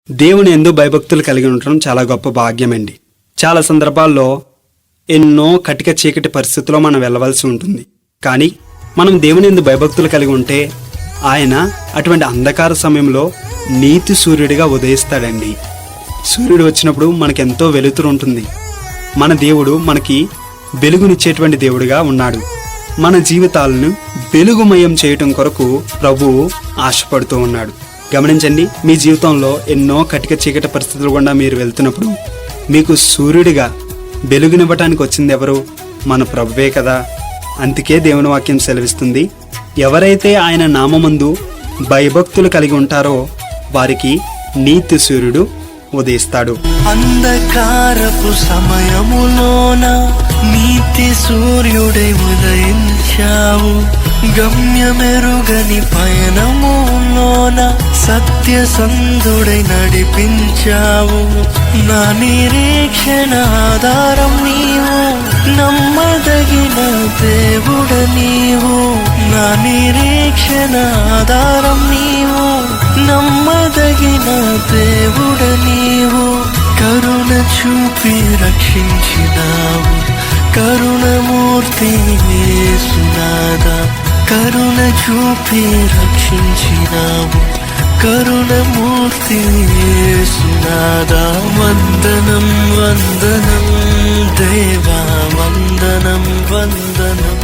దేవుని యందు భయభక్తులు కలిగి ఉండటం చాలా గొప్ప భాగ్యమండి. చాలా సందర్భాల్లో ఎన్నో కటిక చీకటి పరిస్థితుల్లో మనం వెళ్ళవలసి ఉంటుంది. కానీ మనం దేవుని యందు భయభక్తులు కలిగి ఉంటే ఆయన అటువంటి అంధకార సమయంలో నీతి సూర్యుడిగా ఉదయిస్తాడండి. సూర్యుడు వచ్చినప్పుడు మనకెంతో వెలుతురు ఉంటుంది. మన దేవుడు మనకి వెలుగునిచ్చేటువంటి దేవుడిగా ఉన్నాడు. మన జీవితాలను వెలుగుమయం చేయటం కొరకు ప్రభువు ఆశపడుతూ ఉన్నాడు. గమనించండి, మీ జీవితంలో ఎన్నో కటిక చీకటి పరిస్థితులు గుండా మీరు వెళ్తున్నప్పుడు మీకు సూర్యుడిగా వెలుగునివ్వటానికి వచ్చింది ఎవరు? మన ప్రభువే కదా. అందుకే దేవుని వాక్యం సెలవిస్తుంది, ఎవరైతే ఆయన నామమందు భయభక్తులు కలిగి ఉంటారో వారికి నీతి సూర్యుడు ఉదయిస్తాడు. అంధకారపు సమయములోన నీతి సూర్యుడై ఉదయించావు. గమ్యమెరుగని పయనములోన సత్యసంధుడై నడిపించావు. నా నిరీక్షణ ఆధారం నీవు, నమ్మదగిన దేవుడ నీవు. నా నిరీక్షణ ఆధారం నీవు, నమ్మదగిన దేవుడ నీవు. కరుణ చూపి రక్షించినావు, కరుణమూర్తి యేసునాథా. కరుణ చూపి రక్షించినావు, కరుణమూర్తి యేసునాథా. వందనం వందనం దేవా, వందనం వందనం.